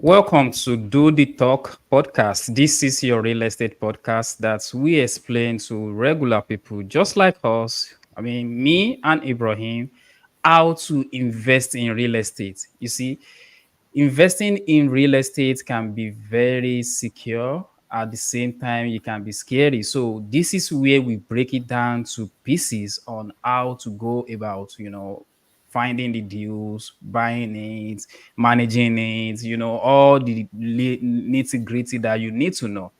Welcome to Do the Talk podcast. This is your real estate podcast that we explain to regular people just like us. I mean, me and Ibrahim, how to invest in real estate. You see, investing in real estate can be very secure. At the same time, it can be scary. So this is where we break it down to pieces on how to go about, finding the deals, buying it, managing it, all the nitty gritty that you need to know.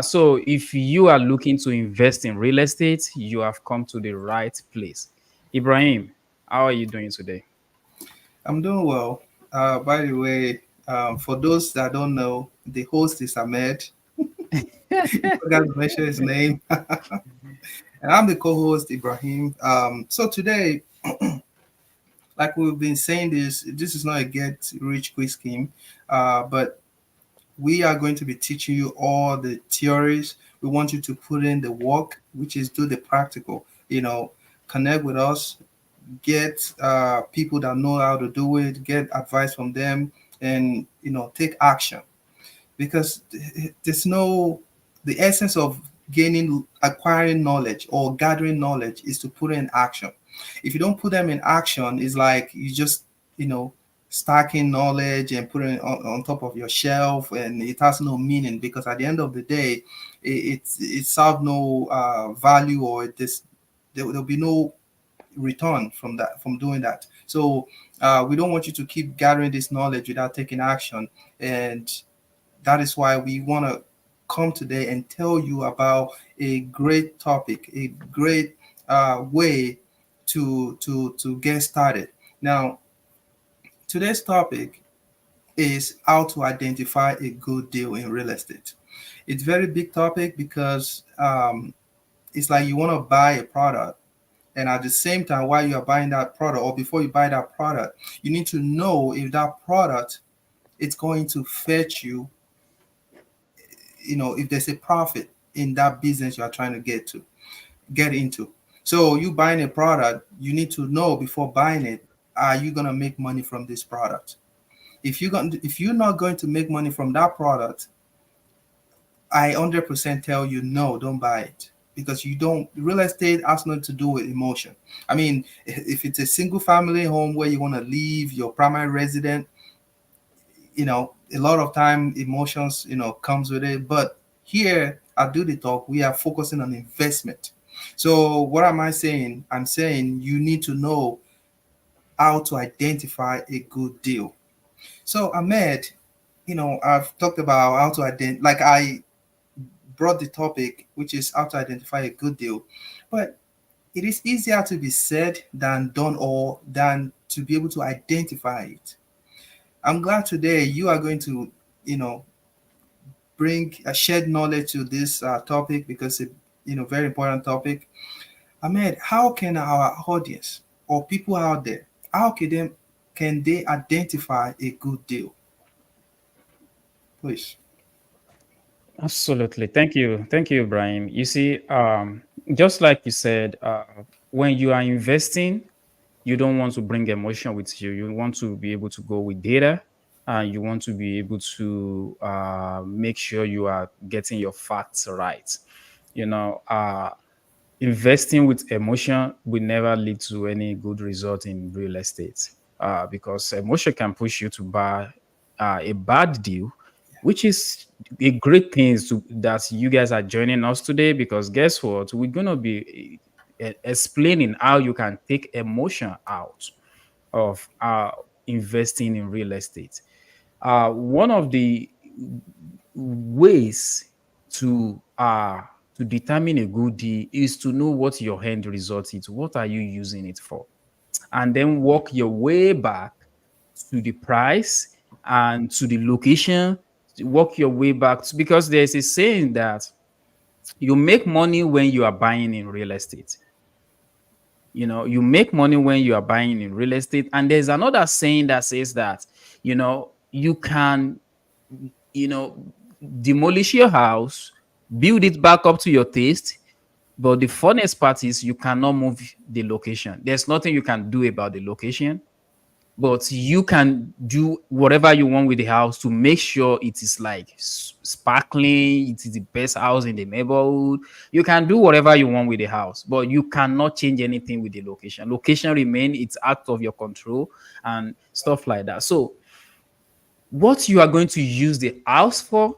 So if you are looking to invest in real estate, you have come to the right place. Ibrahim, how are you doing today? I'm doing well. By the way, for those that don't know, the host is Ahmed. You forgot to mention his name. And I'm the co-host, Ibrahim. So today, like we've been saying this is not a get rich quick scheme, but we are going to be teaching you all the theories. We want you to put in the work, which is do the practical. Connect with us, get people that know how to do it, get advice from them, and take action. Because there's no the essence of gaining acquiring knowledge or gathering knowledge is to put it in action. If you don't put them in action, it's like you just you know stacking knowledge and putting it on top of your shelf, and it has no meaning, because at the end of the day it serves no value, or there'll be no return from doing that. So we don't want you to keep gathering this knowledge without taking action, and that is why we want to come today and tell you about a great topic, a great way to get started. Now, today's topic is how to identify a good deal in real estate. It's a very big topic because it's like you want to buy a product, and at the same time, while you are buying that product, or before you buy that product, you need to know if that product is going to fetch you, if there's a profit in that business you are trying to get into. So you buying a product, you need to know before buying it, are you going to make money from this product? If you're not going to make money from that product, I 100% tell you, no, don't buy it, because you don't. Real estate has nothing to do with emotion. I mean, if it's a single family home where you want to leave your primary resident, a lot of time emotions comes with it. But here at Do the Talk, we are focusing on investment. So what am I saying? I'm saying you need to know how to identify a good deal. So Ahmed, I've talked about how to identify, like I brought the topic, which is how to identify a good deal. But it is easier to be said than done, or than to be able to identify it. I'm glad today you are going to, bring a shared knowledge to this topic, because it, very important topic. Ahmed, how can our audience or people out there, how can they identify a good deal? Please. Absolutely. Thank you. Thank you, Ibrahim. You see, just like you said, when you are investing, you don't want to bring emotion with you. You want to be able to go with data, and you want to be able to make sure you are getting your facts right. You know, investing with emotion will never lead to any good result in real estate, because emotion can push you to buy a bad deal, which is a great thing that you guys are joining us today, because guess what, we're going to be explaining how you can take emotion out of investing in real estate. One of the ways to to determine a good deal is to know what your end result is. What are you using it for? And then work your way back to the price and to the location. Work your way back because there's a saying that you make money when you are buying in real estate. You make money when you are buying in real estate. And there's another saying that says that, you can, you know, demolish your house, build it back up to your taste. But the funniest part is you cannot move the location. There's nothing you can do about the location, but you can do whatever you want with the house to make sure it is like sparkling, it is the best house in the neighborhood. You can do whatever you want with the house, but you cannot change anything with the location remain, it's out of your control and stuff like that. So what you are going to use the house for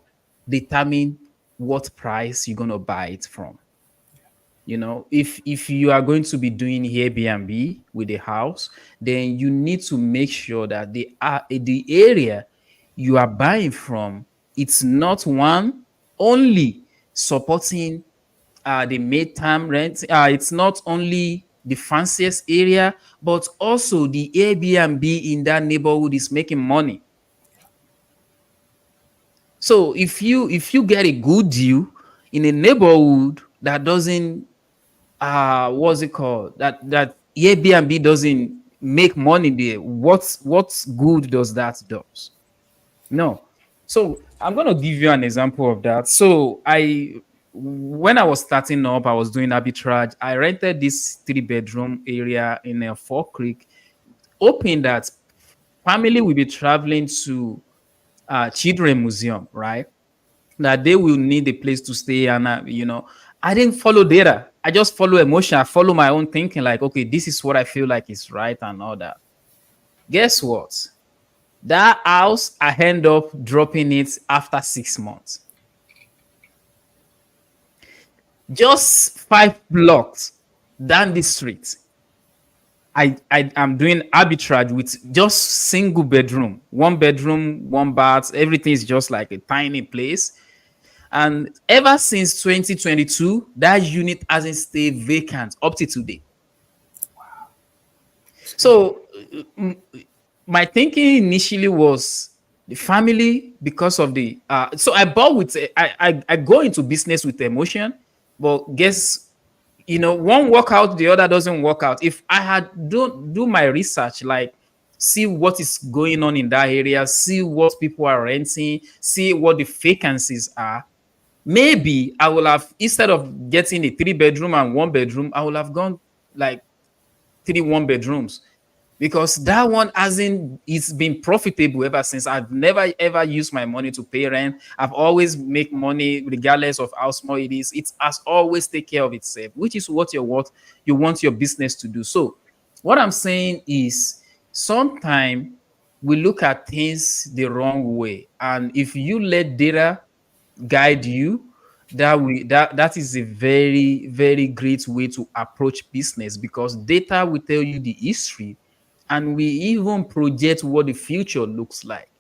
determine what price you're going to buy it from. If you are going to be doing Airbnb with a house, then you need to make sure that the area you are buying from, it's not one only supporting the mid-term rent. It's not only the fanciest area, but also the Airbnb in that neighborhood is making money. So if you get a good deal in a neighborhood that doesn't what's it called, that Airbnb doesn't make money there, what's good does that does? No. So I'm gonna give you an example of that. So I when I was starting up, I was doing arbitrage. I rented this 3-bedroom area in a Four Creek, hoping that family will be traveling to children museum, right? That they will need a place to stay. And I didn't follow data, I just follow emotion, I follow my own thinking, like, okay, this is what I feel like is right and all that. Guess what? That house, I end up dropping it after 6 months, just 5 blocks down the street. I am doing arbitrage with just single bedroom, 1 bedroom, 1 bath, everything is just like a tiny place. And ever since 2022, that unit hasn't stayed vacant up to today. It's good. So my thinking initially was the family, because of the so I bought with I go into business with emotion, but guess, one work out, the other doesn't work out. If I had do my research, like see what is going on in that area, see what people are renting, see what the vacancies are, maybe I will have, instead of getting a 3-bedroom and 1 bedroom, I will have gone like 3 1 bedrooms, because that one hasn't, it's been profitable ever since. I've never ever used my money to pay rent. I've always make money regardless of how small it is. It has always take care of itself, which is what you want your business to do. So what I'm saying is, sometimes we look at things the wrong way, and if you let data guide you, that is a very very great way to approach business, because data will tell you the history, and we even project what the future looks like,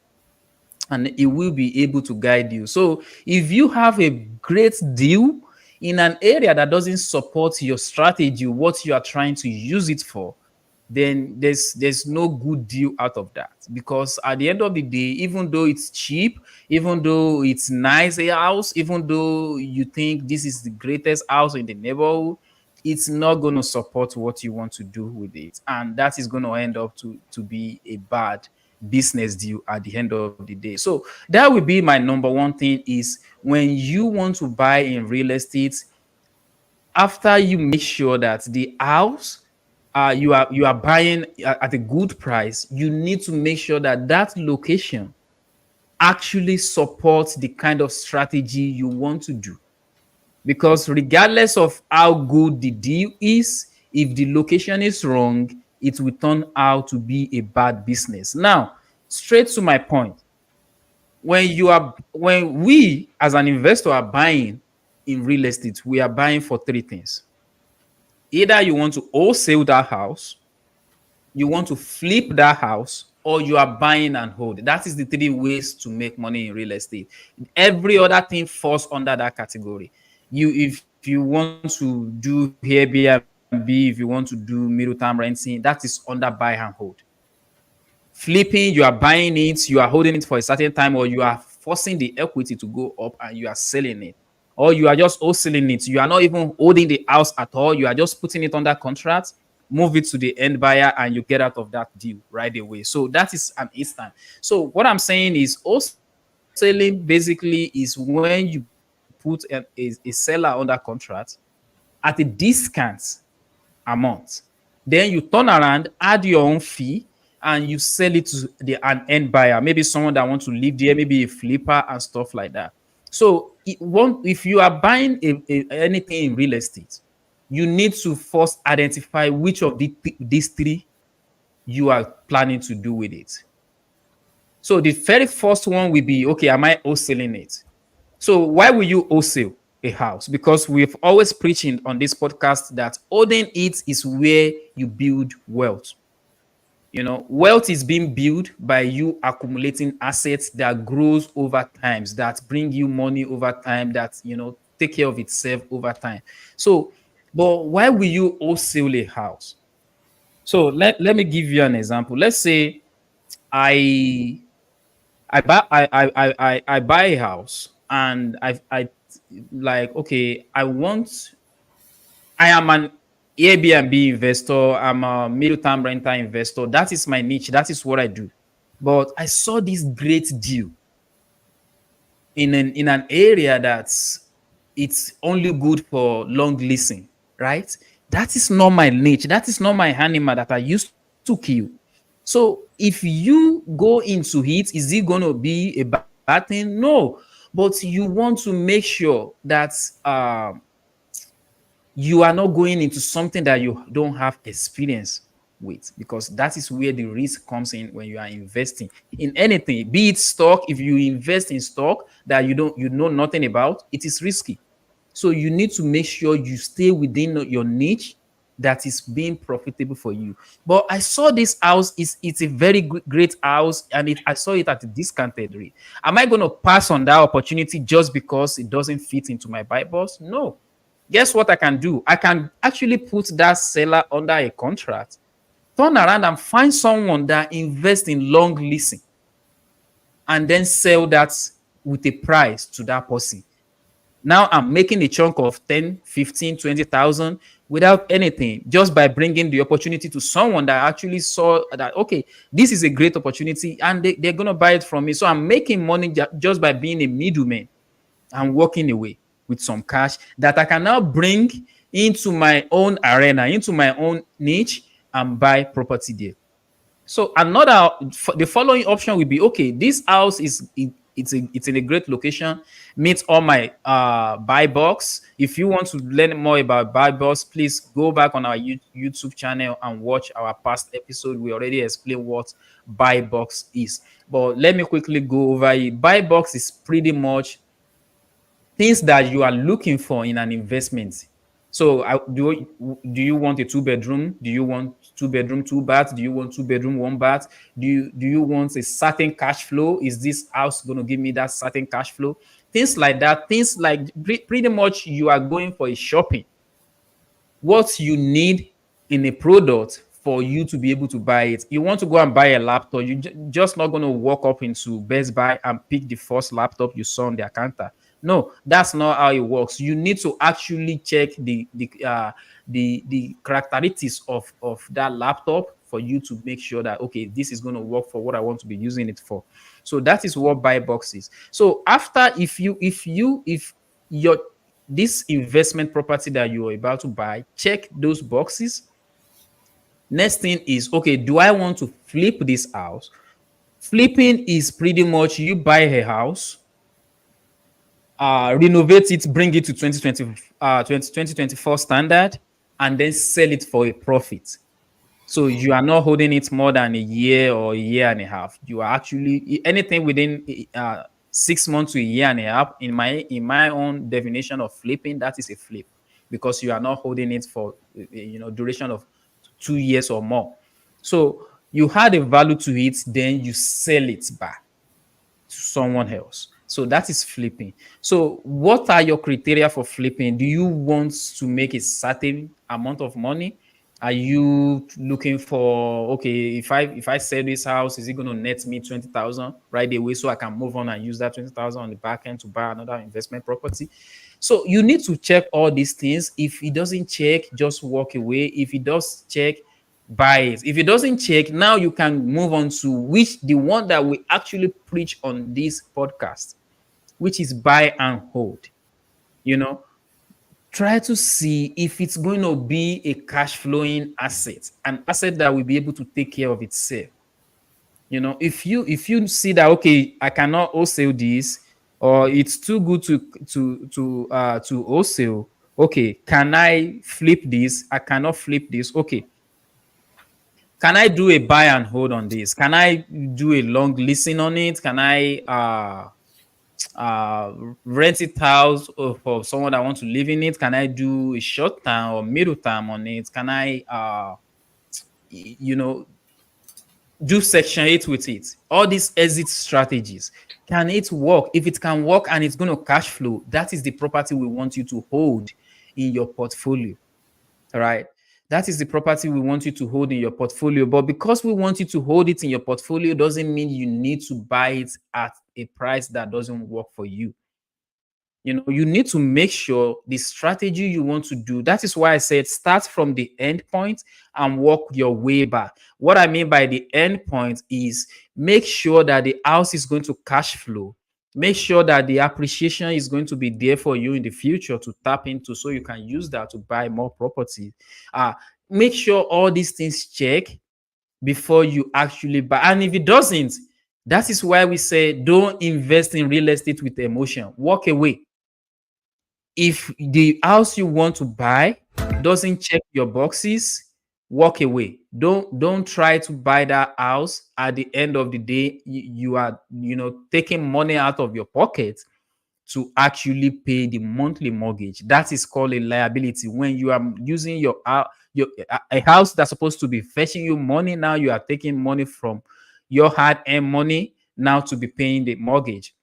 and it will be able to guide you. So if you have a great deal in an area that doesn't support your strategy, what you are trying to use it for, then there's no good deal out of that. Because at the end of the day, even though it's cheap, even though it's nice a house, even though you think this is the greatest house in the neighborhood, it's not going to support what you want to do with it, and that is going to end up to be a bad business deal at the end of the day. So that would be my number one thing, is when you want to buy in real estate, after you make sure that the house you are buying at a good price, you need to make sure that that location actually supports the kind of strategy you want to do. Because regardless of how good the deal is, if the location is wrong, it will turn out to be a bad business. Now, straight to my point, when we as an investor are buying in real estate, we are buying for three things. Either you want to wholesale that house, you want to flip that house, or you are buying and hold. That is the three ways to make money in real estate. Every other thing falls under that category. If you want to do Airbnb, if you want to do middle term renting, that is under buy and hold. Flipping, you are buying it, you are holding it for a certain time, or you are forcing the equity to go up and you are selling it, or you are just wholesaling it. You are not even holding the house at all, you are just putting it under contract. move it to the end buyer, and you get out of that deal right away. So that is an instant. So what I'm saying is wholesaling basically is when you put a seller under contract at a discount amount. Then you turn around, add your own fee, and you sell it to an end buyer, maybe someone that wants to live there, maybe a flipper and stuff like that. So if you are buying anything in real estate, you need to first identify which of these three you are planning to do with it. So the very first one will be, okay, am I wholesaling it? So why will you wholesale a house? Because we've always preaching on this podcast that owning it is where you build wealth. You know, wealth is being built by you accumulating assets that grows over times, that bring you money over time, that, you know, take care of itself over time. So, but why will you wholesale a house? So let me give you an example. Let's say I I buy a house, and I like, okay, I am an Airbnb investor, I'm a middle term renter investor. That is my niche, that is what I do. But I saw this great deal in an area that's it's only good for long leasing, right? That is not my niche, that is not my animal that I used to kill. So if you go into it, is it going to be a bad thing? No, but you want to make sure that you are not going into something that you don't have experience with, because that is where the risk comes in when you are investing in anything, be it stock. If you invest in stock that you know nothing about, it is risky. So you need to make sure you stay within your niche that is being profitable for you. But I saw this house, it's a very great house, and I saw it at a discounted rate. Am I going to pass on that opportunity just because it doesn't fit into my buy box? No. Guess what I can do? I can actually put that seller under a contract, turn around and find someone that invests in long leasing, and then sell that with a price to that person. Now I'm making a chunk of 10, 15, 20,000 without anything, just by bringing the opportunity to someone that actually saw that, okay, this is a great opportunity, and they're going to buy it from me. So I'm making money just by being a middleman and walking away with some cash that I can now bring into my own arena, into my own niche, and buy property there. So the following option will be, okay, this house it's in a great location, meets all my buy box. If you want to learn more about buy box, please go back on our YouTube channel and watch our past episode. We already explained what buy box is, but let me quickly go over it. Buy box is pretty much things that you are looking for in an investment. So do you want a two-bedroom? Do you want two-bedroom, two baths? Do you want two-bedroom, one bath? Do you want a certain cash flow? Is this house going to give me that certain cash flow? Things like that. Things like pretty much you are going for a shopping. What you need in a product for you to be able to buy it. You want to go and buy a laptop, you just not going to walk up into Best Buy and pick the first laptop you saw on their counter. No, that's not how it works. You need to actually check the characteristics of that laptop for you to make sure that, okay, this is going to work for what I want to be using it for. So that is what buy box is. So after, if your this investment property that you are about to buy, check those boxes. Next thing is, okay, do I want to flip this house? Flipping is pretty much you buy a house, renovate it, bring it to 2024 standard, and then sell it for a profit. So you are not holding it more than a year or a year and a half. You are actually anything within 6 months to a year and a half. In my own definition of flipping, that is a flip, because you are not holding it for duration of 2 years or more. So you had a value to it, then you sell it back to someone else. So that is flipping. So what are your criteria for flipping? Do you want to make a certain amount of money? Are you looking for, okay, if I sell this house, is it going to net me 20,000 right away so I can move on and use that 20,000 on the back end to buy another investment property? So you need to check all these things. If it doesn't check, just walk away. If it does check, buy it. If it doesn't check, now you can move on to which the one that we actually preach on this podcast, which is buy and hold. You know, try to see if it's going to be a cash flowing asset, an asset that will be able to take care of itself. If you see that, okay, I cannot wholesale this, or it's too good to wholesale. Okay, can I flip this? I cannot flip this. Okay, can I do a buy and hold on this? Can I do a long listen on it? Can I uh rent it out for someone that wants to live in it? Can I do a short term or middle term on it? Can I you know do section 8 with it? All these exit strategies, can it work? If it can work and it's going to cash flow, that is the property we want you to hold in your portfolio. All right, that is the property we want you to hold in your portfolio. But because we want you to hold it in your portfolio doesn't mean you need to buy it at a price that doesn't work for you. You need to make sure the strategy you want to do. That is why I said start from the end point and work your way back. What I mean by the end point is make sure that the house is going to cash flow. Make sure that the appreciation is going to be there for you in the future to tap into, so you can use that to buy more property. Make sure all these things check before you actually buy. And if it doesn't, that is why we say don't invest in real estate with emotion. Walk away. If the house you want to buy doesn't check your boxes, walk away. Don't try to buy that house. At the end of the day, you are taking money out of your pocket to actually pay the monthly mortgage. That is called a liability. When you are using your a house that's supposed to be fetching you money, now you are taking money from your hard-earned money now to be paying the mortgage.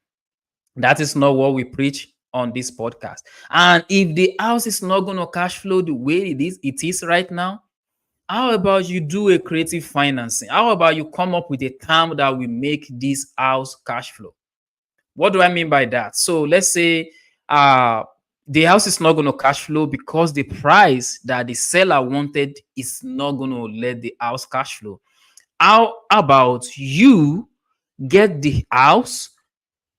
That is not what we preach on this podcast. And if the house is not going to cash flow the way it is right now, how about you do a creative financing? How about you come up with a term that will make this house cash flow? What do I mean by that? So let's say the house is not going to cash flow because the price that the seller wanted is not going to let the house cash flow. How about you get the house,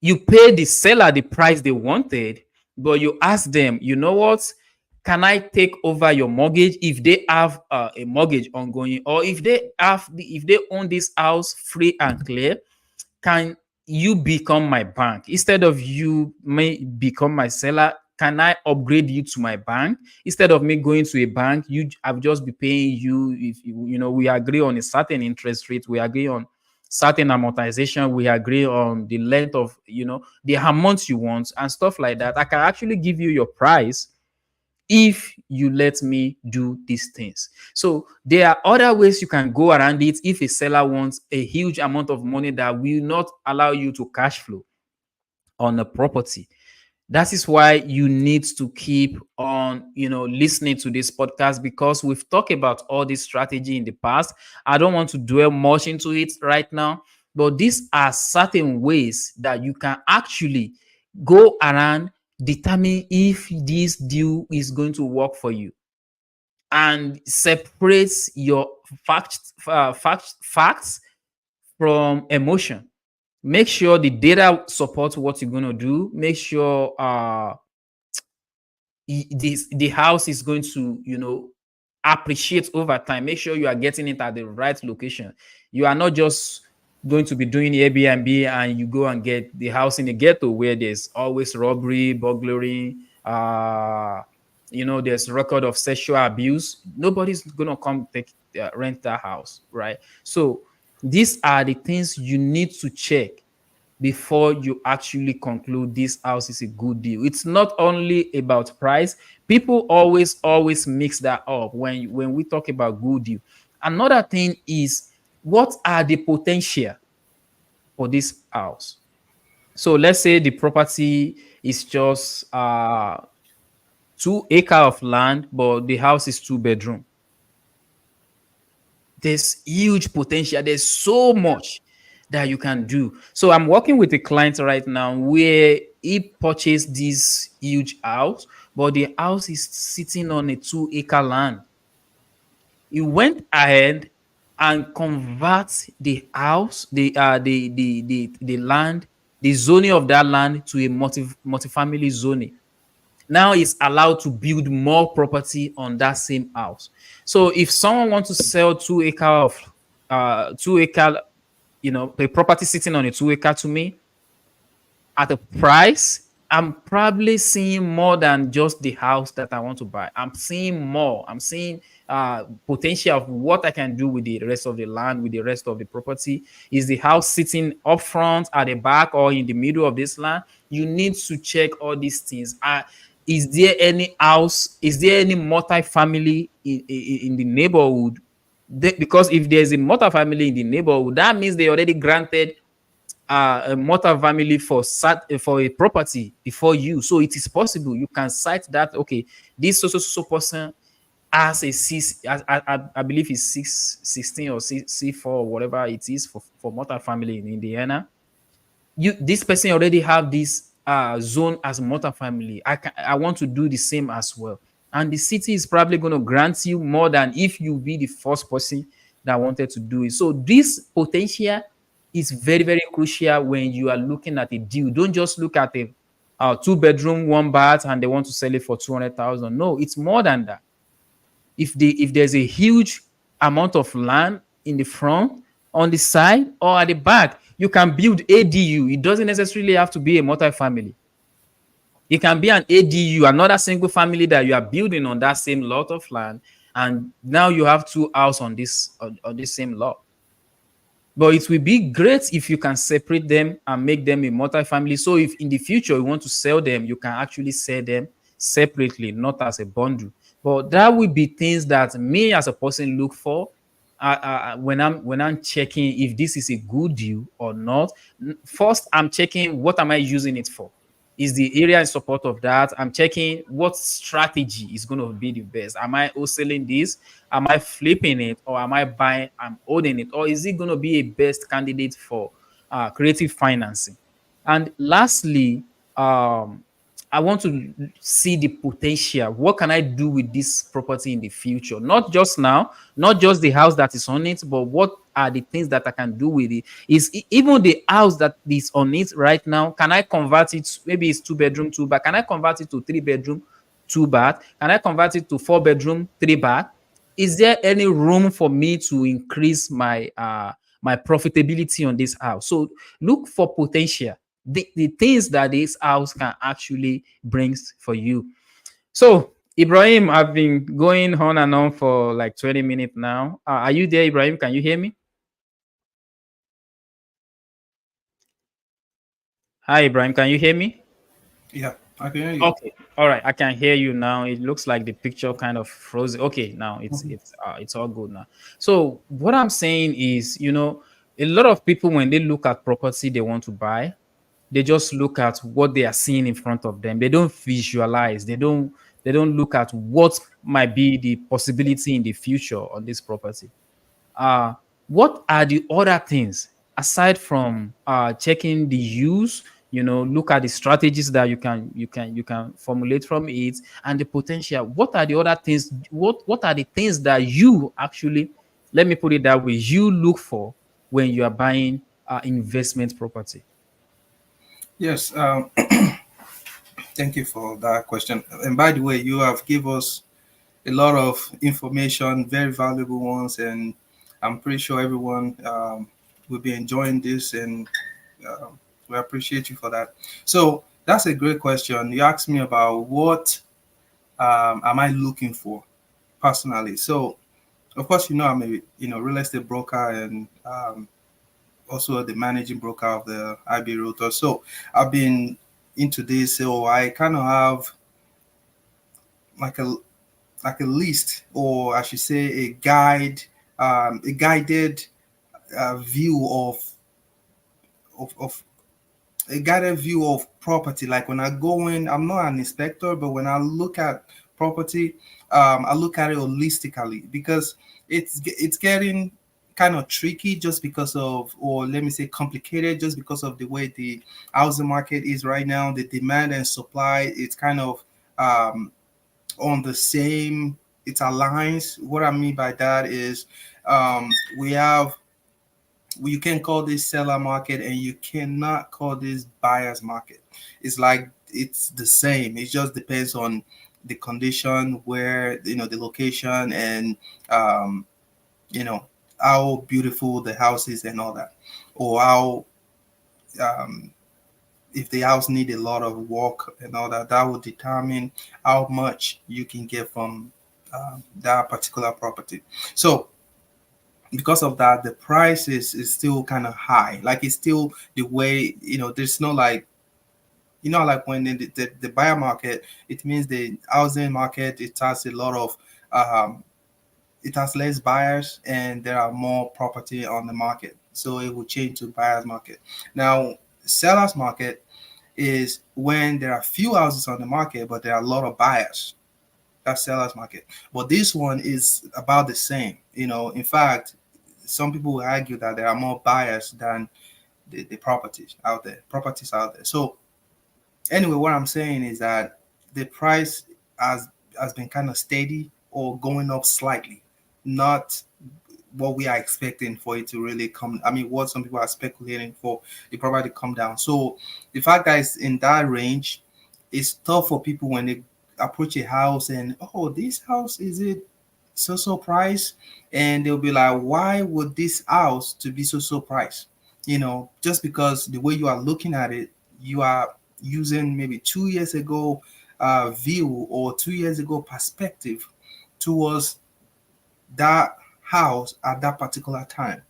you pay the seller the price they wanted, but you ask them, you know what? Can I take over your mortgage if they have a mortgage ongoing, or if they own this house free and clear? Can you become my bank instead of you may become my seller? Can I upgrade you to my bank instead of me going to a bank? I've just be paying you. If we agree on a certain interest rate, we agree on certain amortization, we agree on the length of the amount you want and stuff like that. I can actually give you your price if you let me do these things. So there are other ways you can go around it. If a seller wants a huge amount of money that will not allow you to cash flow on a property, that is why you need to keep on listening to this podcast, because we've talked about all this strategy in the past. I don't want to dwell much into it right now, but these are certain ways that you can actually go around, determine if this deal is going to work for you, and separates your facts from emotion. Make sure the data supports what you're going to do. Make sure the house is going to appreciate over time. Make sure you are getting it at the right location. You are not just going to be doing Airbnb and you go and get the house in a ghetto where there's always robbery, burglary, there's record of sexual abuse. Nobody's gonna come rent that house, right? So these are the things you need to check before you actually conclude this house is a good deal. It's not only about price. People always mix that up when we talk about good deal. Another thing is, what are the potential for this house? So let's say the property is just 2 acre of land, but the house is 2 bedroom. There's huge potential. There's so much that you can do. So I'm working with a client right now where he purchased this huge house, but the house is sitting on a 2 acre land. He went ahead and convert the house, the land, the zoning of that land to a multi-family zoning. Now is allowed to build more property on that same house. So if someone wants to sell 2 acre of 2 acre, a property sitting on a 2 acre to me at a price, I'm probably seeing more than just the house that I want to buy. I'm seeing more. I'm seeing potential of what I can do with the rest of the land, with the rest of the property. Is the house sitting up front, at the back, or in the middle of this land? You need to check all these things. Is there any house? Is there any multi-family in the neighborhood? Because if there's a multi-family in the neighborhood, that means they already granted a mortal family for a property before you. So it is possible you can cite that, okay, this so person has a I believe it's 616 or C4 or whatever it is for mortal family in Indiana. This person already have this zone as multi-family. I want to do the same as well, and the city is probably going to grant you more than if you be the first person that wanted to do it. So this potential is very, very crucial when you are looking at a deal. Don't just look at a 2 bedroom 1 bath and they want to sell it for 200,000. No, it's more than that. If there's a huge amount of land in the front, on the side, or at the back, you can build ADU. It doesn't necessarily have to be a multi-family. It can be an ADU, another single family that you are building on that same lot of land, and now you have two houses on this same lot. But it will be great if you can separate them and make them a multi-family. So if in the future you want to sell them, you can actually sell them separately, not as a bundle. But that will be things that me as a person look for when I'm checking if this is a good deal or not. First, I'm checking what am I using it for. Is the area in support of that? I'm checking what strategy is going to be the best. Am I wholesaling this? Am I flipping it? Or am I buying? I'm holding it? Or is it going to be a best candidate for creative financing? And lastly, I want to see the potential. What can I do with this property in the future? Not just now, not just the house that is on it, but what are the things that I can do with it? Even the house that is on it right now, can I convert it? Maybe it's 2 bedroom, 2 bath. Can I convert it to 3 bedroom, 2 bath? Can I convert it to 4 bedroom, 3 bath? Is there any room for me to increase my profitability on this house? So look for potential, the things that this house can actually brings for you. So Ibrahim, I've been going on and on for like 20 minutes now. Are you there, Ibrahim? Can you hear me? Hi, Ibrahim. Can you hear me? Yeah, I can hear you. Okay. All right. I can hear you now. It looks like the picture kind of froze. Okay. Now Mhm. it's all good now. So what I'm saying is, a lot of people when they look at property they want to buy, they just look at what they are seeing in front of them. They don't visualize. They don't look at what might be the possibility in the future on this property. uh what are the other things aside from checking the use? Look at the strategies that you can formulate from it, and the potential. What are the other things? What are the things that you actually, let me put it that way, you look for when you are buying investment property? Yes, thank you for that question. And by the way, you have give us a lot of information, very valuable ones, and I'm pretty sure everyone will be enjoying this, and we appreciate you for that. So that's a great question. You asked me about what am I looking for personally. So of course, I'm a real estate broker and also the managing broker of the IB Realtor. So I've been into this, so I kind of have like a list, or I should say a guided view of a guided view of property. Like when I go in, I'm not an inspector, but when I look at property, I look at it holistically because it's getting kind of tricky just because of, or let me say complicated, just because of the way the housing market is right now. The demand and supply, it's kind of um, on the same, it aligns. What I mean by that is we have, you can call this seller market and you cannot call this buyer's market. It's like it's the same. It just depends on the condition, where, the location, and um, you know how beautiful the house is and all that, or how um, if the house need a lot of work and all that, that will determine how much you can get from that particular property. So because of that, the price is still kind of high. Like, it's still the way, there's no like, like when in the buyer market, it means the housing market, it has a lot of um, it has less buyers and there are more property on the market, so it will change to buyers market. Now, sellers market is when there are few houses on the market but there are a lot of buyers. That's sellers market. But this one is about the same. In fact, some people will argue that there are more buyers than the properties out there. So anyway, what I'm saying is that the price has has been kind of steady or going up slightly, not what we are expecting for it to really come. I mean, what some people are speculating for the property to come down. So the fact that it's in that range, it's tough for people when they approach a house and, oh, this house, is it so price? And they'll be like, why would this house to be so price? Just because the way you are looking at it, you are using maybe 2 years ago view, or 2 years ago perspective towards that house at that particular time.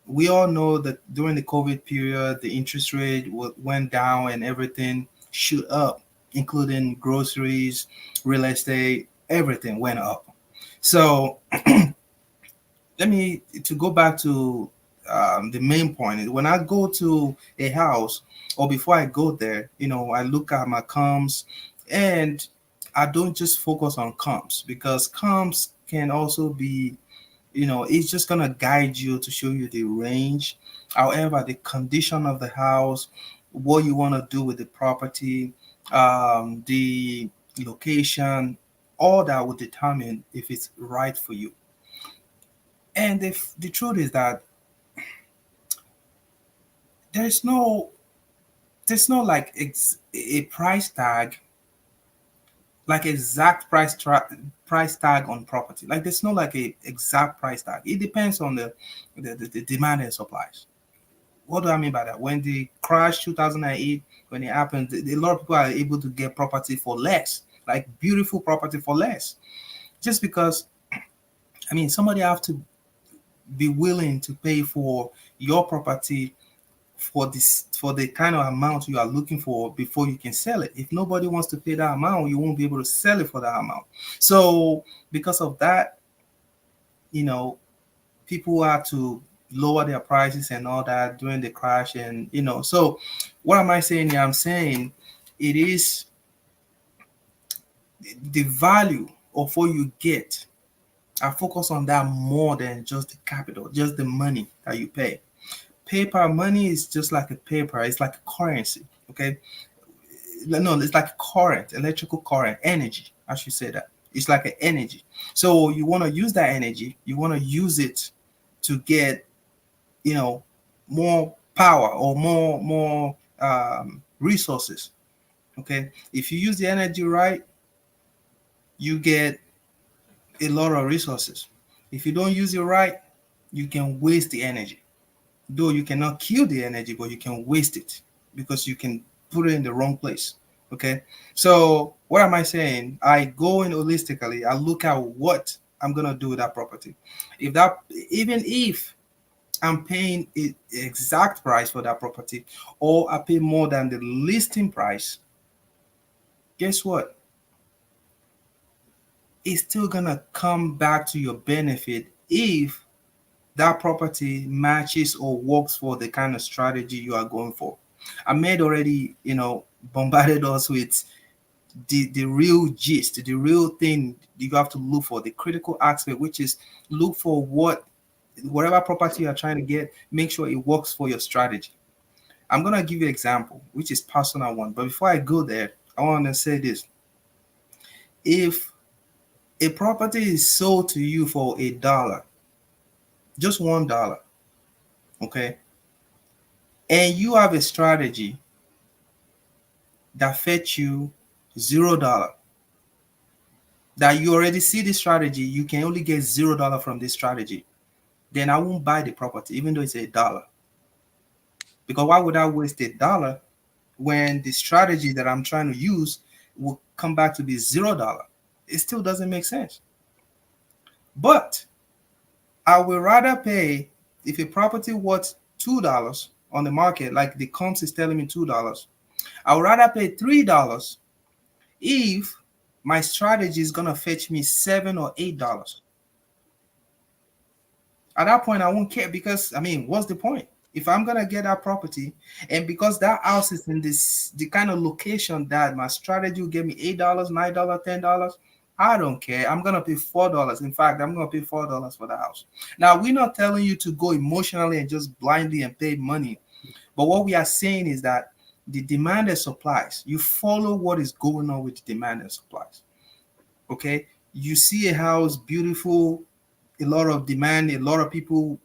We all know that during the COVID period, the interest rate went down and everything shoot up, including groceries, real estate, everything went up. So let me to go back to the main point. When I go to a house, or before I go there, I look at my comps, and I don't just focus on comps, because comps can also be, it's just gonna guide you to show you the range. However, the condition of the house, what you want to do with the property, the location, all that will determine if it's right for you. And the truth is that there's no there's no like a price tag, like exact price tag on property. Like, there's no like a exact price tag. It depends on the demand and supplies. What do I mean by that? When the crash 2008, when it happened, a lot of people are able to get property for less, like beautiful property for less, just because, I mean, somebody have to be willing to pay for your property for the kind of amount you are looking for before you can sell it. If nobody wants to pay that amount, you won't be able to sell it for that amount. So because of that, you know, people had to lower their prices and all that during the crash. And so what am I saying here? I'm saying it is the value of what you get. I focus on that more than just the capital, just the money that you pay. Paper money is just like a paper, it's like a currency. Okay, no, it's like current, electrical current, energy, I should say that. It's like an energy. So you want to use that energy, you want to use it to get, more power, or more resources. Okay, if you use the energy right, you get a lot of resources. If you don't use it right, you can waste the energy. Though you cannot kill the energy, but you can waste it because you can put it in the wrong place. Okay, so what am I saying? I go in holistically, I look at what I'm gonna do with that property. If that, even if I'm paying the exact price for that property, or I pay more than the listing price, guess what? It's still gonna come back to your benefit if that property matches or works for the kind of strategy you are going for. Ahmed already, bombarded us with the real gist, the real thing you have to look for, the critical aspect, which is look for what Whatever property you're trying to get, make sure it works for your strategy. I'm gonna give you an example, which is personal one. But before I go there, I want to say this: if a property is sold to you for $1, just $1, okay, and you have a strategy that fetch you $0, that you already see the strategy, you can only get $0 from this strategy, then I won't buy the property, even though it's $1. Because why would I waste $1 when the strategy that I'm trying to use will come back to be $0? It still doesn't make sense. But I would rather pay, if a property worth $2 on the market, like the comps is telling me $2, I would rather pay $3 if my strategy is gonna fetch me $7 or $8. At that point, I won't care, because I mean, what's the point? If I'm gonna get that property, and because that house is in this the kind of location that my strategy will give me $8, $9, $10, I don't care. I'm gonna pay $4. In fact, I'm gonna pay $4 for the house. Now, we're not telling you to go emotionally and just blindly and pay money, but what we are saying is that the demand and supplies, you follow what is going on with the demand and supplies. Okay, you see a house beautiful, a lot of demand, a lot of people,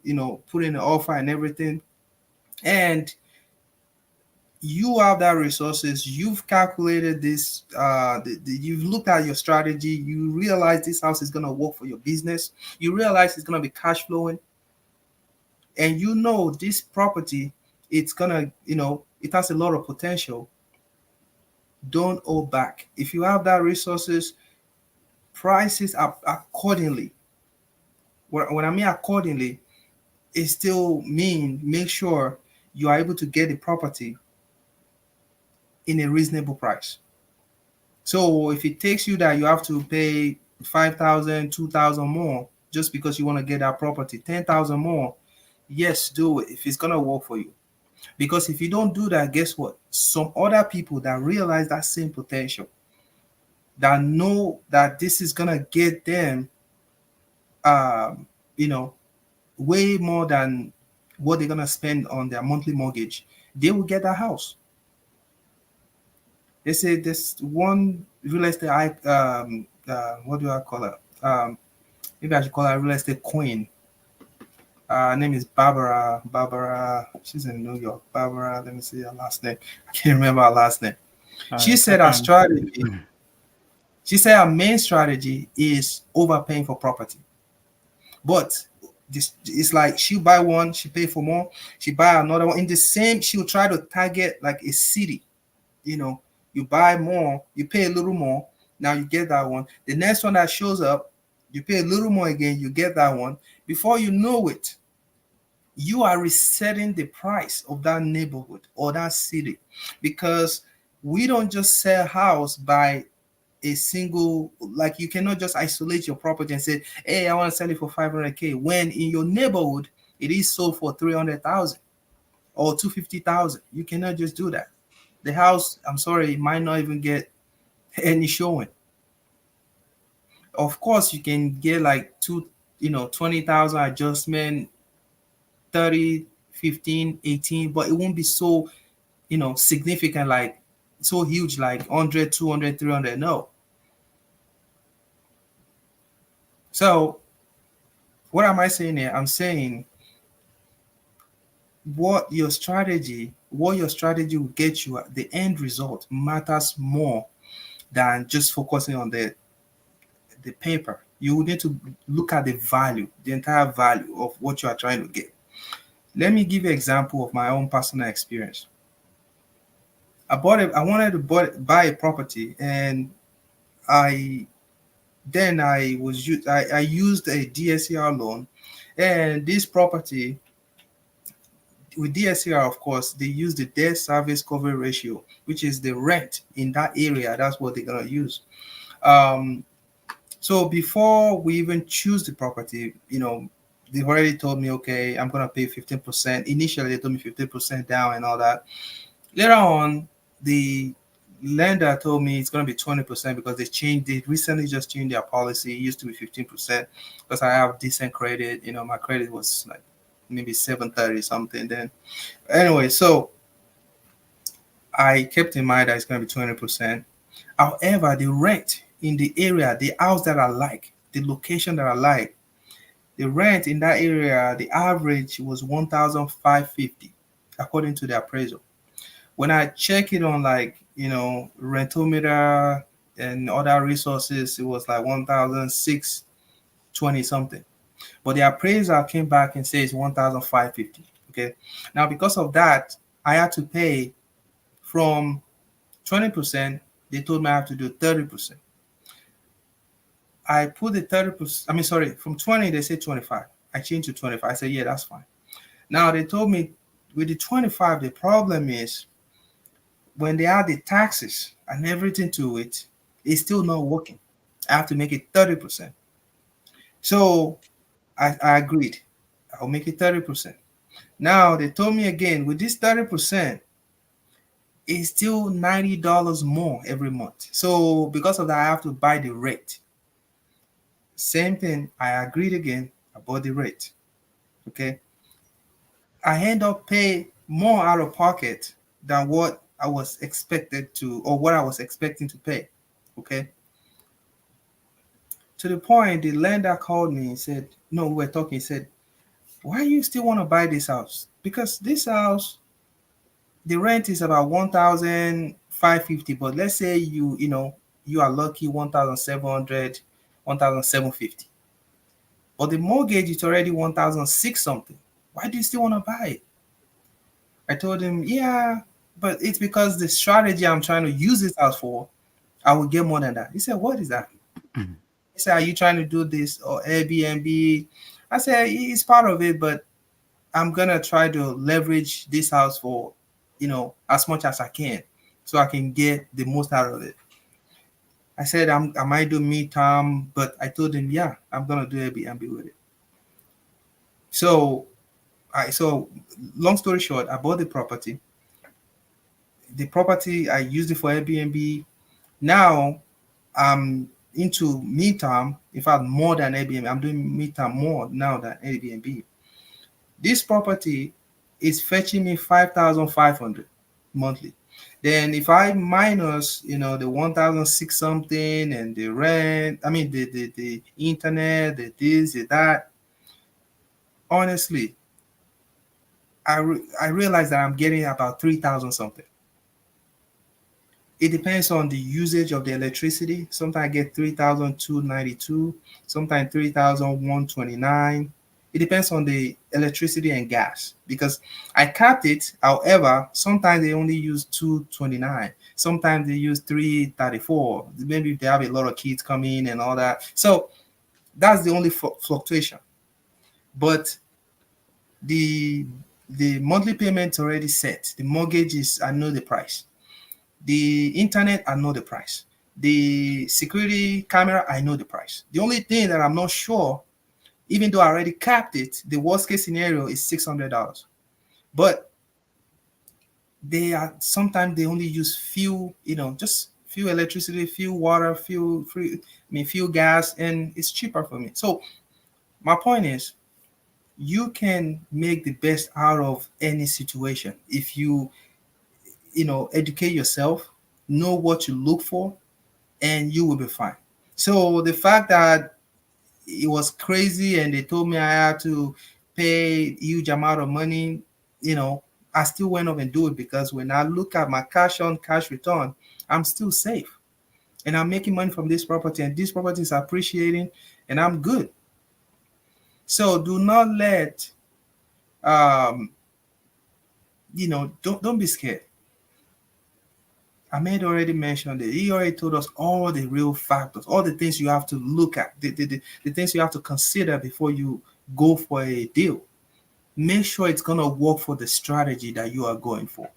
put in an offer and everything, and you have that resources, you've calculated this, you've looked at your strategy, you realize this house is going to work for your business, you realize it's going to be cash flowing, and this property, it's going to, it has a lot of potential. Don't hold back. If you have that resources, prices up accordingly. When I mean accordingly, it still mean make sure you are able to get the property in a reasonable price. So if it takes you that you have to pay 5,000, 2,000 more just because you want to get that property, 10,000 more, yes, do it if it's gonna work for you. Because if you don't do that, guess what? Some other people that realize that same potential, that know that this is gonna get them, um, you know, way more than what they're gonna spend on their monthly mortgage, they will get that house. They say this one real estate, what do I call it? Maybe I should call her real estate queen. Her name is Barbara. Barbara, she's in New York. Barbara, let me see her last name. I can't remember her last name. She It's said her okay. strategy, she said her main strategy is overpaying for property. But this, it's like she'll buy one, she pay for more, she buy another one. In the same, she'll try to target like a city. You know, you buy more, you pay a little more, now you get that one. The next one that shows up, you pay a little more again, you get that one. Before you know it, you are resetting the price of that neighborhood or that city, because we don't just sell house by a single, like you cannot just isolate your property and say, hey, I want to sell it for 500K, when in your neighborhood it is sold for 300,000 or 250,000. You cannot just do that. The house, I'm sorry, it might not even get any showing. Of course, you can get like 20,000 adjustment, 30, 15, 18, but it won't be so, significant, like so huge, like 100, 200, 300. No. So what am I saying here? I'm saying what your strategy will get you, the end result matters more than just focusing on the paper. You need to look at the value, the entire value of what you are trying to get. Let me give you an example of my own personal experience. I wanted to buy a property, and I I used a DSCR loan, and this property, with DSCR, of course, they use the debt service coverage ratio, which is the rent in that area. That's what they're gonna use. Um, So before we even choose the property, they've already told me, okay, I'm gonna pay 15%. Initially, they told me 15% down and all that. Later on, the lender told me it's going to be 20% because they recently just changed their policy. It used to be 15% because I have decent credit. My credit was like maybe 730 something then. Anyway, so I kept in mind that it's going to be 20%. However, the rent in the area, the house that I like, the location that I like, the rent in that area, the average was 1,550 according to the appraisal. When I check it on like, Rentometer and other resources, it was like 1,620 something. But the appraiser came back and says 1,550. Okay. Now because of that, I had to pay from 20%, they told me I have to do 30%. I put the 30%, I mean, sorry, from 20, they said 25. I changed to 25. I said, yeah, that's fine. Now they told me with the 25, the problem is when they add the taxes and everything to it, it's still not working. I have to make it 30%. So I agreed. I'll make it 30%. Now they told me again, with this 30%, it's still $90 more every month. So because of that, I have to buy the rate. Same thing, I agreed again about the rate. Okay. I end up paying more out of pocket than what I was expected to, or what I was expecting to pay. Okay. To the point, the lender called me and said, no, we were talking. He said, why you still want to buy this house? Because this house, the rent is about 1,550. But let's say you are lucky 1,700, 1,750. But the mortgage is already 1,006 something. Why do you still want to buy it? I told him, yeah, but it's because the strategy I'm trying to use this house for, I will get more than that. He said, what is that? He said, are you trying to do this or Airbnb? I said, it's part of it, but I'm gonna try to leverage this house for, as much as I can, so I can get the most out of it. I said, I might do midterm, but I told him, yeah, I'm gonna do Airbnb with it. So so long story short, I bought the property. The property I used it for Airbnb. Now I'm into midterm. In fact, more than Airbnb. I'm doing midterm more now than Airbnb. This property is fetching me 5,500 monthly. Then if I minus, the 1,006 something and the rent, I mean the internet, the this, the that. Honestly, I realize that I'm getting about 3,000 something. It depends on the usage of the electricity. Sometimes I get 3,292, sometimes 3,129. It depends on the electricity and gas because I capped it. However, sometimes they only use 229. Sometimes they use 334. Maybe if they have a lot of kids coming and all that. So that's the only fluctuation. But the the monthly payment already set. The mortgage is, I know the price. The internet, I know the price. The security camera, I know the price. The only thing that I'm not sure, even though I already capped it, the worst case scenario is $600. But they are sometimes they only use few, just few electricity, few water, few free, few gas, and it's cheaper for me. So my point is, you can make the best out of any situation if you, educate yourself, know what you look for, and you will be fine. So the fact that it was crazy and they told me I had to pay huge amount of money, I still went up and do it because when I look at my cash on cash return, I'm still safe and I'm making money from this property and this property is appreciating and I'm good. So do not let um don't be scared. Ahmed already mentioned it. He already told us all the real factors, all the things you have to look at, the things you have to consider before you go for a deal. Make sure it's going to work for the strategy that you are going for.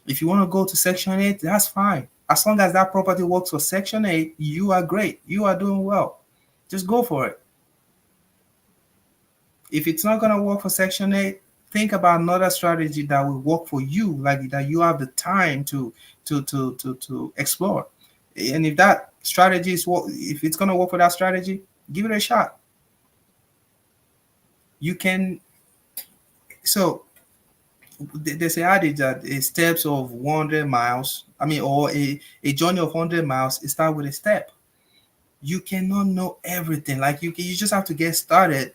If you want to go to Section 8, that's fine. As long as that property works for Section 8, you are great. You are doing well. Just go for it. If it's not going to work for Section 8, think about another strategy that will work for you, like that you have the time to explore. And if that strategy is what, if it's gonna work for that strategy, give it a shot. You can. So there's a adage that a steps of 100 miles, I mean, or a journey of 100 miles, it start with a step. You cannot know everything. Like you just have to get started.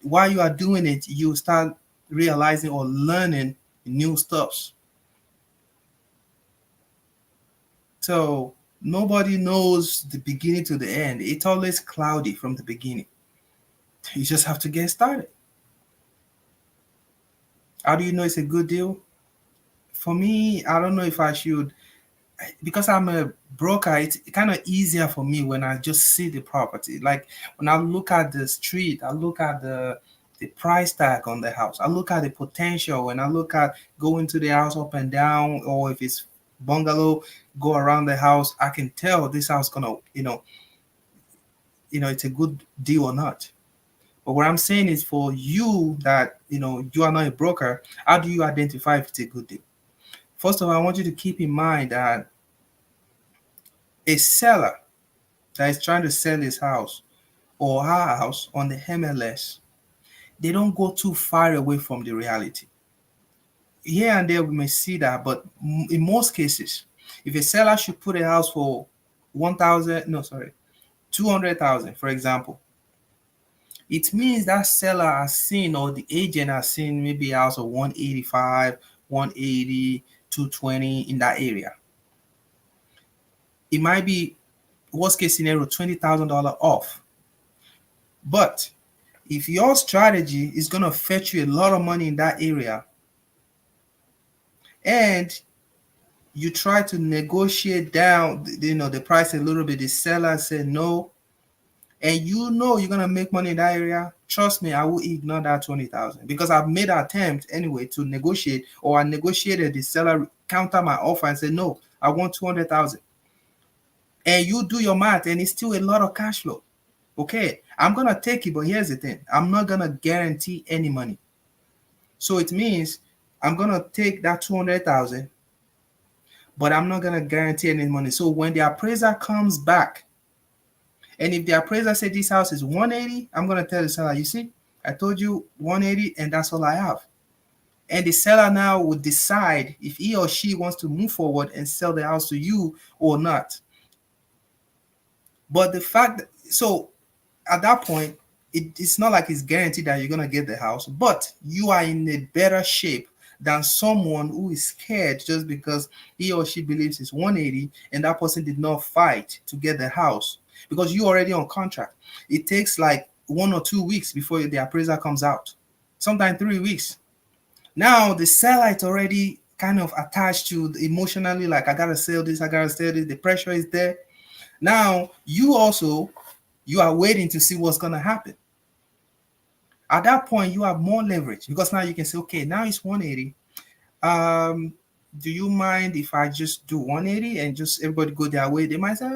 While you are doing it, you start realizing or learning new stuffs. So nobody knows the beginning to the end. It's always cloudy from the beginning. You just have to get started. How do you know it's a good deal? For me, I don't know if I should, because I'm a broker. It's kind of easier for me when I just see the property. Like when I look at the street, I look at the price tag on the house. I look at the potential. When I look at going to the house up and down, or if it's bungalow, go around the house, I can tell this house gonna, it's a good deal or not. But what I'm saying is for you that you are not a broker, how do you identify if it's a good deal? First of all, I want you to keep in mind that a seller that is trying to sell his house or her house on the MLS, they don't go too far away from the reality. Here and there we may see that, but in most cases, if a seller should put a house for 1,000, no, sorry, 200,000, for example, it means that seller has seen, or the agent has seen, maybe a house of 185, 180, 220 in that area. It might be, worst case scenario, $20,000 off. But if your strategy is going to fetch you a lot of money in that area, and you try to negotiate down the price a little bit, the seller said no, and you're going to make money in that area, trust me, I will ignore that 20,000, because I've made an attempt anyway to negotiate, or I negotiated, the seller counter my offer and said no, I want 200,000. And you do your math, and it's still a lot of cash flow. Okay, I'm gonna take it, but here's the thing: I'm not gonna guarantee any money. So it means I'm gonna take that 200,000, but I'm not gonna guarantee any money. So when the appraiser comes back, and if the appraiser said this house is 180, I'm gonna tell the seller, you see, I told you 180, and that's all I have. And the seller now would decide if he or she wants to move forward and sell the house to you or not. But the fact that, so at that point, it's not like it's guaranteed that you're going to get the house, but you are in a better shape than someone who is scared just because he or she believes it's 180 and that person did not fight to get the house, because you already on contract. It takes like 1 or 2 weeks before the appraiser comes out, sometimes 3 weeks. Now the seller is already kind of attached to emotionally, like I gotta sell this, I gotta sell this, the pressure is there. Now you are waiting to see what's going to happen. At that point, you have more leverage, because now you can say, okay, now it's 180. Do you mind if I just do 180 and just everybody go their way? They might say,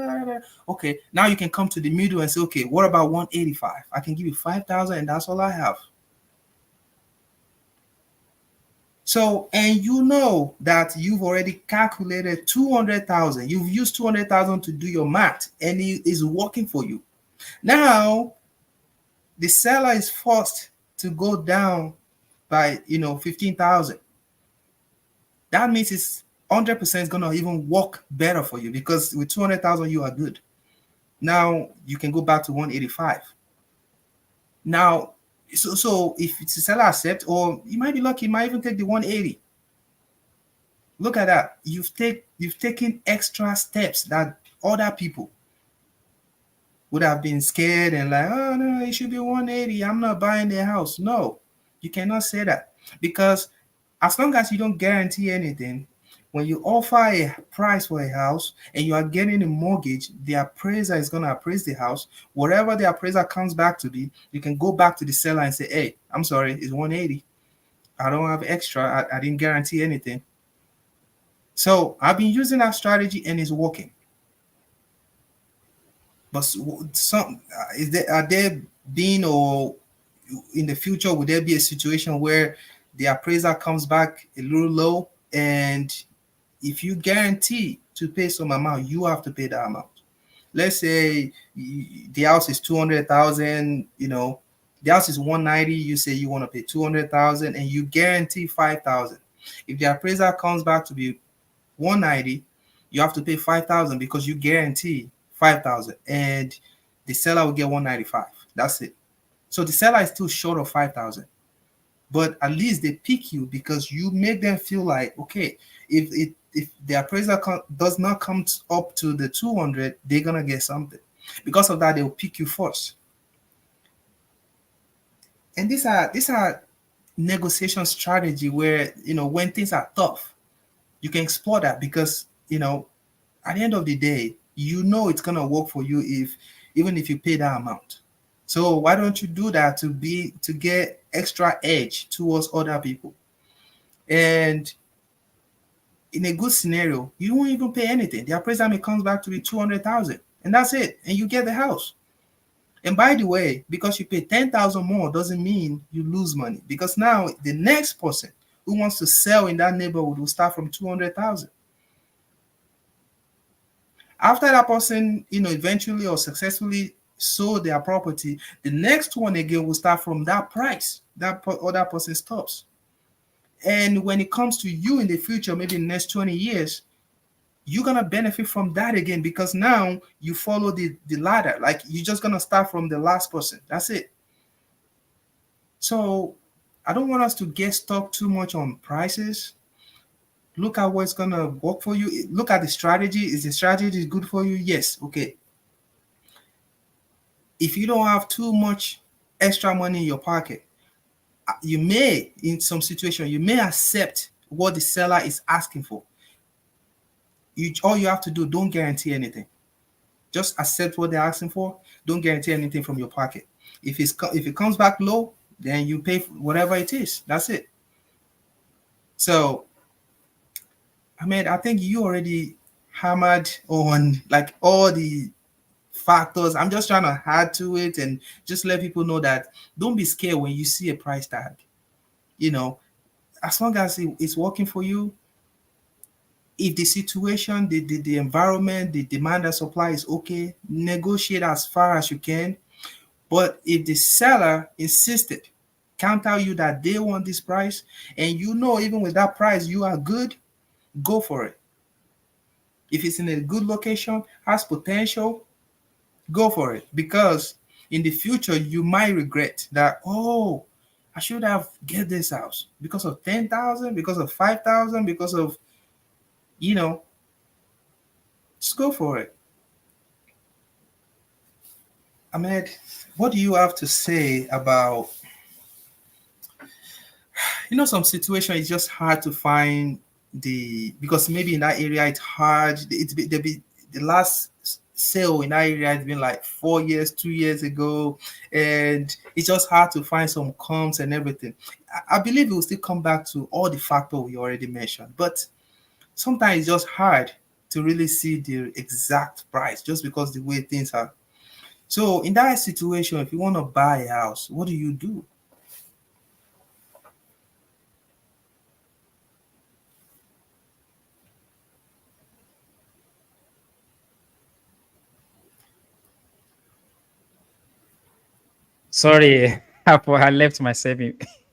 okay. Now you can come to the middle and say, okay, what about 185? I can give you 5,000 and that's all I have. So, and you know that you've already calculated 200,000. You've used 200,000 to do your math, and it is working for you. Now, the seller is forced to go down by 15,000. That means it's 100% going to even work better for you, because with 200,000 you are good. Now you can go back to 185. Now, so if it's a seller accept, or you might be lucky, you might even take the 180. Look at that. You've taken extra steps that other people would have been scared and like, oh no, it should be 180. I'm not buying the house. No, you cannot say that, because as long as you don't guarantee anything, when you offer a price for a house and you are getting a mortgage, the appraiser is going to appraise the house. Whatever the appraiser comes back to be, you can go back to the seller and say, hey, I'm sorry, it's 180. I don't have extra. I didn't guarantee anything. So I've been using that strategy and it's working. But some are there being, or in the future, would there be a situation where the appraiser comes back a little low, and if you guarantee to pay some amount, you have to pay that amount. Let's say the house is 200,000, the house is 190, you say you want to pay 200,000 and you guarantee 5,000. If the appraiser comes back to be 190, you have to pay 5,000 because you guarantee 5,000 and the seller will get 195. That's it. So the seller is still short of 5,000, but at least they pick you because you make them feel like, okay, if the appraiser does not come up to the 200, they're gonna get something. Because of that, they'll pick you first. And these are negotiation strategy where, when things are tough, you can explore that because, at the end of the day, it's gonna work for you even if you pay that amount. So why don't you do that to get extra edge towards other people? And in a good scenario, you won't even pay anything. The appraisal may comes back to be 200,000, and that's it, and you get the house. And by the way, because you pay 10,000 more doesn't mean you lose money, because now the next person who wants to sell in that neighborhood will start from 200,000. After that person, eventually or successfully sold their property, the next one again will start from that price that other person stops. And when it comes to you in the future, maybe in the next 20 years, you're gonna benefit from that again because now you follow the ladder. Like you're just gonna start from the last person. That's it. So I don't want us to get stuck too much on prices. Look at what's gonna work for you. Look at the strategy. Is the strategy good for you? Yes. Okay. If you don't have too much extra money in your pocket, you may, in some situation, you may accept what the seller is asking for. All you have to do, don't guarantee anything. Just accept what they're asking for. Don't guarantee anything from your pocket. If it comes back low, then you pay whatever it is. That's it. So, Ahmed, I think you already hammered on like all the factors. I'm just trying to add to it and just let people know that don't be scared when you see a price tag. You know, as long as it's working for you, if the situation, the environment, the demand and supply is okay, negotiate as far as you can. But if the seller insisted, counter you that they want this price, and even with that price you are good, go for it. If it's in a good location, has potential, go for it. Because in the future you might regret that, oh, I should have get this house because of 10,000, because of 5,000, because of, you know, just go for it. Ahmed, what do you have to say about, some situation it's just hard to find because maybe in that area it's hard. The last sale in that area has been like 4 years, 2 years ago, and it's just hard to find some comps and everything. I believe it will still come back to all the factors we already mentioned, but sometimes it's just hard to really see the exact price just because the way things are. So in that situation, if you want to buy a house, what do you do? Sorry, I left myself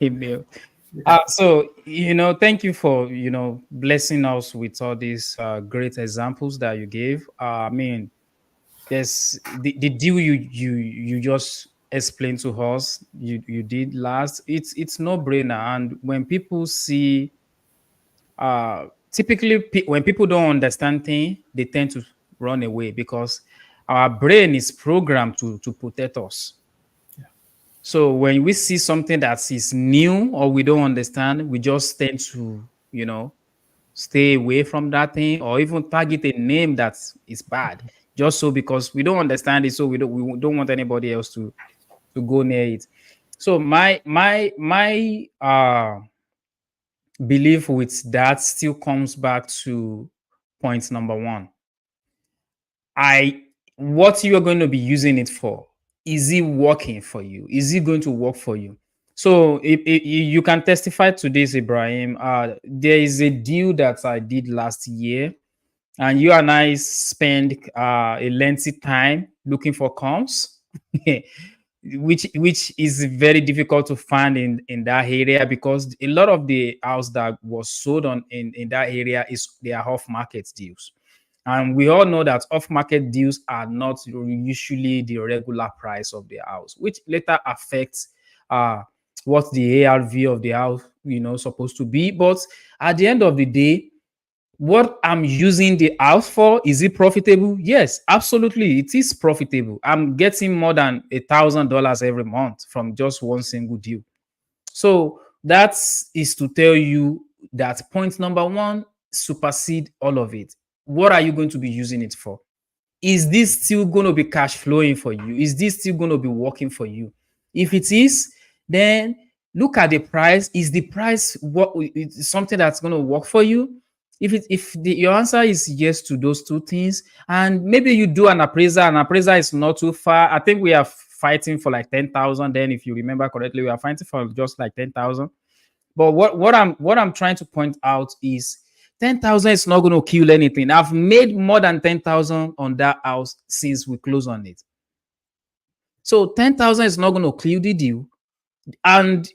email. So, thank you for, blessing us with all these great examples that you gave. I mean, there's the deal you just explained to us, you did last. It's no brainer. And when people see, typically, when people don't understand things, they tend to run away because our brain is programmed to protect us. So when we see something that is new or we don't understand, we just tend to, stay away from that thing or even target a name that is bad. Just so because we don't understand it, so we don't want anybody else to go near it. So my belief with that still comes back to point number one. I What you are going to be using it for, is it working for you? Is it going to work for you? So if you can testify to this, Ibrahim. There is a deal that I did last year, and you and I spent a lengthy time looking for comps, which is very difficult to find in that area, because a lot of the house that was sold on in that area is they are off market deals. And we all know that off-market deals are not usually the regular price of the house, which later affects uh, what the ARV of the house, supposed to be. But at the end of the day, what I'm using the house for, is it profitable? Yes, absolutely, it is profitable. I'm getting more than $1,000 every month from just one single deal. So that is to tell you that point number one supersede all of it. What are you going to be using it for? Is this still going to be cash flowing for you? Is this still going to be working for you? If it is, then look at the price. Is the price something that's going to work for you? If your answer is yes to those two things, and maybe you do an appraiser is not too far. I think we are fighting for like 10,000. Then, if you remember correctly, we are fighting for just like 10,000. But what I'm trying to point out is 10,000 is not going to kill anything. I've made more than 10,000 on that house since we closed on it. So 10,000 is not going to kill the deal. And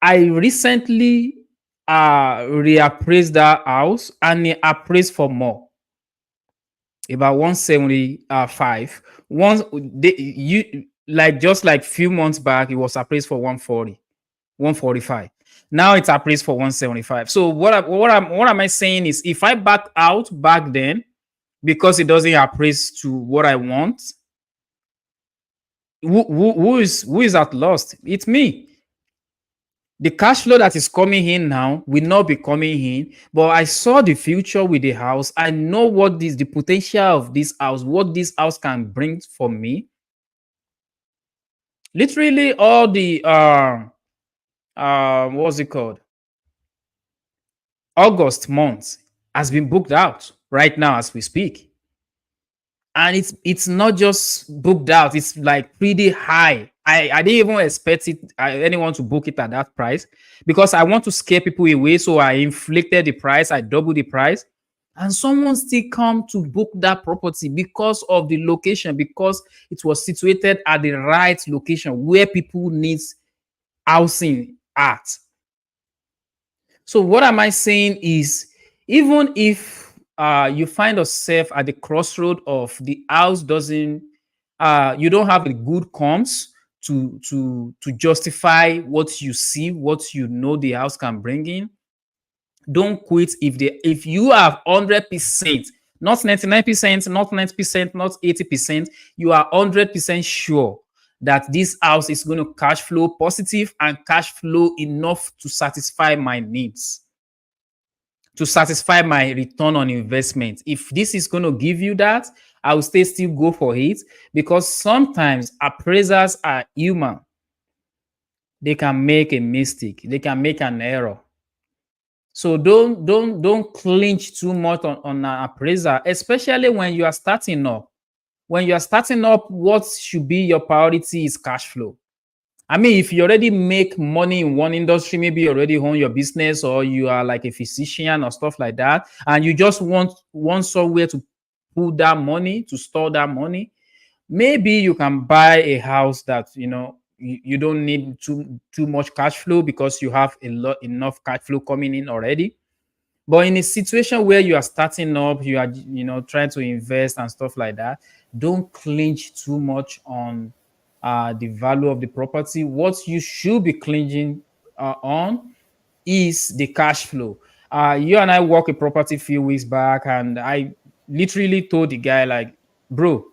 I recently reappraised that house, and it appraised for more, about 175. Once you like just like few months back, it was appraised for 140. 145. Now it's appraised for 175. So what am I saying is, if I back out back then because it doesn't appraise to what I want, who is at lost? It's me. The cash flow that is coming in now will not be coming in, but I saw the future with the house. I know what the potential of this house, what this house can bring for me. Literally all the what's it called, August month has been booked out right now as we speak. And it's not just booked out, it's like pretty high. I didn't even expect anyone to book it at that price, because I want to scare people away. So I inflated the price, I doubled the price, and someone still come to book that property because of the location, because it was situated at the right location where people need housing at. So what am I saying is, even if you find yourself at the crossroad of the house doesn't, you don't have a good comps to justify what you see, what you know the house can bring in. Don't quit if you have 100%, not 99%, not 90%, not 80%, you are 100% sure that this house is going to cash flow positive and cash flow enough to satisfy my needs, to satisfy my return on investment. If this is going to give you that, I will still go for it, because sometimes appraisers are human. They can make a mistake, they can make an error. So don't clinch too much on an appraiser, especially when you are starting up. When you are starting up, what should be your priority is cash flow. I mean, if you already make money in one industry, maybe you already own your business, or you are like a physician or stuff like that, and you just want somewhere to put that money, to store that money, maybe you can buy a house that you don't need too much cash flow, because you have enough cash flow coming in already. But in a situation where you are starting up, you are trying to invest and stuff like that, don't clinch too much on the value of the property. What you should be clinging on is the cash flow. You and I walked a property a few weeks back, and I literally told the guy, like, bro,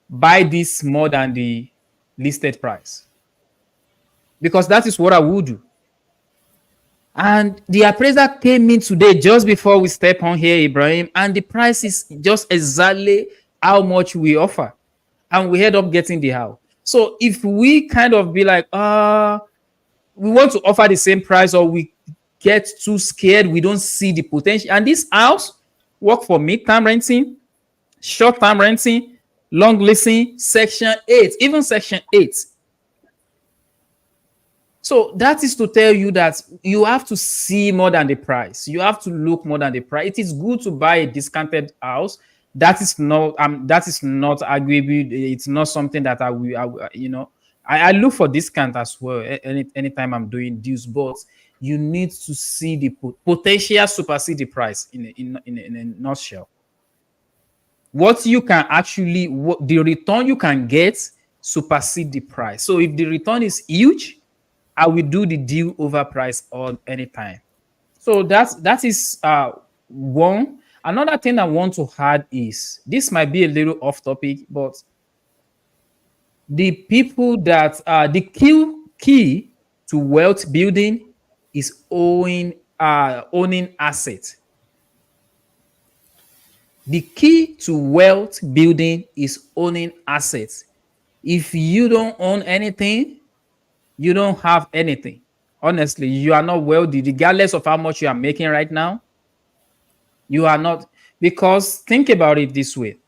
buy this more than the listed price, because that is what I would do. And the appraiser came in today just before we step on here, Ibrahim, and the price is just exactly how much we offer, and we end up getting the house. So if we kind of be like, we want to offer the same price, or we get too scared, we don't see the potential. And this house work for mid-term renting, short-term renting, long leasing, section 8, even section 8. So that is to tell you that you have to see more than the price. You have to look more than the price. It is good to buy a discounted house. That is not arguable. It's not something that I look for discount as well anytime I'm doing deals, but you need to see the potential supersede the price in a nutshell. What you can actually, what the return you can get supersede the price. So if the return is huge, I will do the deal over price or anytime. So that is one. Another thing I want to add is this might be a little off topic, but the people that the key to wealth building is owning assets. The key to wealth building is owning assets. If you don't own anything, you don't have anything. Honestly, you are not wealthy, regardless of how much you are making right now. You are not, because think about it this way: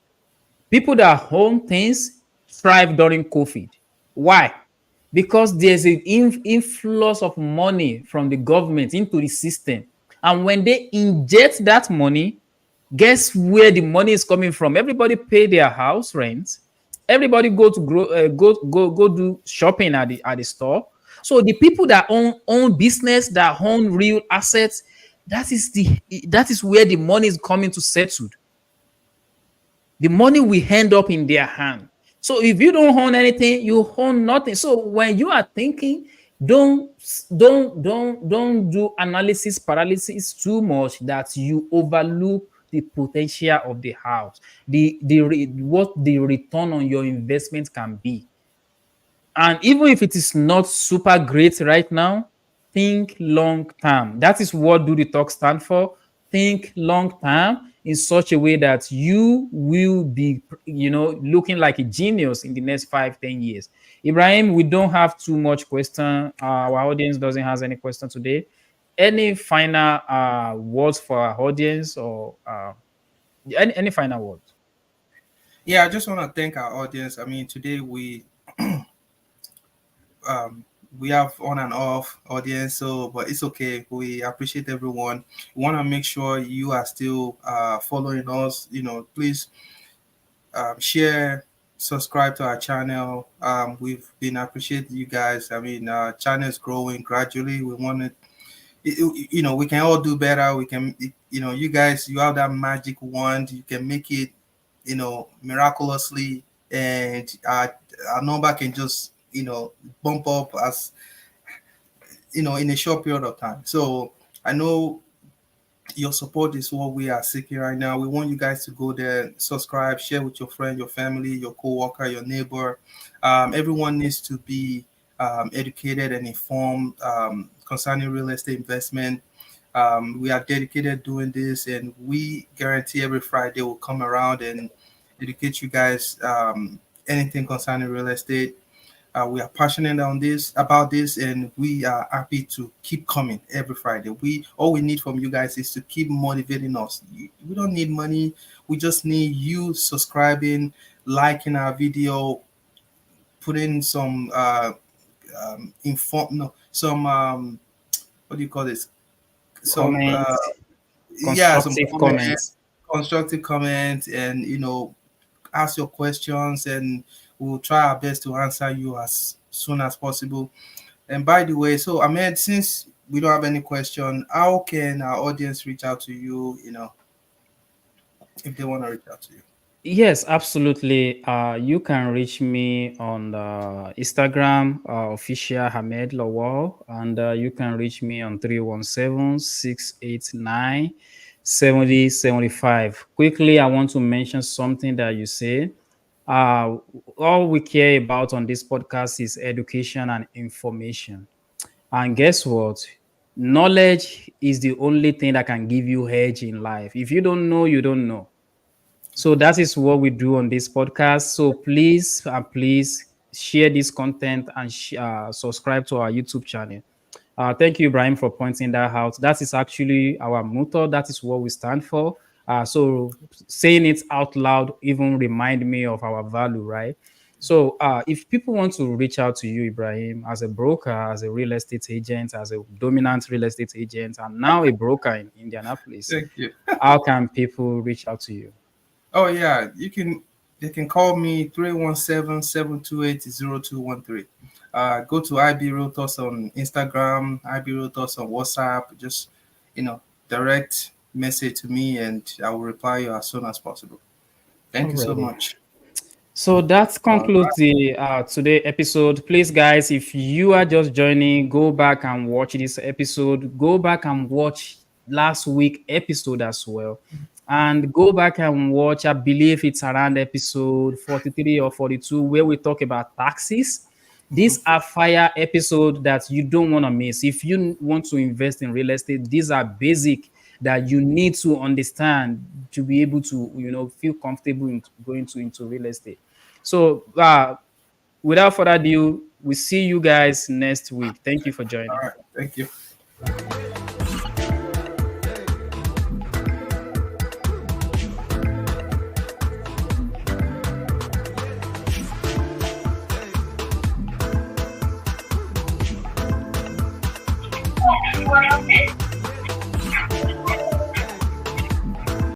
people that own things thrive during COVID. Why? Because there's an influx of money from the government into the system. And when they inject that money, guess where the money is coming from? Everybody pay their house rent. Everybody go to go do shopping at the store. So the people that own business, that own real assets, that is where the money is coming to settle. The money will end up in their hand. So if you don't own anything, you own nothing. So when you are thinking, don't don't do analysis paralysis too much that you overlook the potential of the house, what the return on your investment can be. And even if it is not super great right now, think long term. That is what Do the Talk stand for. Think long term in such a way that you will be, looking like a genius in the next 5, 10 years. Ibrahim, we don't have too much question. Our audience doesn't have any question today. Any final words for our audience, or any final words? Yeah, I just want to thank our audience. I mean, today we have on and off audience, so but it's okay. We appreciate everyone. We want to make sure you are still following us. Please share, subscribe to our channel. We've been appreciate you guys. I mean, channel is growing gradually. We want we can all do better. We can, you guys, you have that magic wand. You can make it, miraculously, and our number can just, bump up as, in a short period of time. So I know your support is what we are seeking right now. We want you guys to go there, subscribe, share with your friend, your family, your coworker, your neighbor. Everyone needs to be educated and informed concerning real estate investment. We are dedicated doing this, and we guarantee every Friday we'll come around and educate you guys anything concerning real estate. We are passionate on this about this, and we are happy to keep coming every Friday. We All we need from you guys is to keep motivating us. We don't need money. We just need you subscribing, liking our video, putting some inform no some what do you call this? Some Comments, yeah, some constructive comment, comments. constructive comments, and ask your questions, and we'll try our best to answer you as soon as possible. And by the way, so Ahmed, since we don't have any question, how can our audience reach out to you, if they want to reach out to you? Yes, absolutely. You can reach me on Instagram, official Hamed Lawal, and you can reach me on 317-689-7075. Quickly, I want to mention something that you say. Uh, all we care about on this podcast is education and information. And guess what? Knowledge is the only thing that can give you edge in life. If you don't know, you don't know. So that is what we do on this podcast. So please share this content and subscribe to our YouTube channel. Thank you, Ibrahim, for pointing that out. That is actually our motto. That is what we stand for. So saying it out loud even remind me of our value, right? So, if people want to reach out to you, Ibrahim, as a broker, as a real estate agent, as a dominant real estate agent, and now a broker in Indianapolis, Thank you. how can people reach out to you? Oh yeah, you can. They can call me 317-728-0213. Go to IB Realtors on Instagram, IB Realtors on WhatsApp. Just you know, direct message to me, and I will reply you as soon as possible. Thank you so Alrighty. much. So that All concludes right. the today episode. Please, guys, if you are just joining, go back and watch this episode. Go back and watch last week episode as well, and go back and watch. I believe it's around episode 43 or 42 where we talk about taxes. These are fire episode that you don't want to miss. If you want to invest in real estate, these are basic that you need to understand to be able to feel comfortable in going to into real estate. So, without further ado, we see you guys next week. Thank you for All joining. right. Thank you.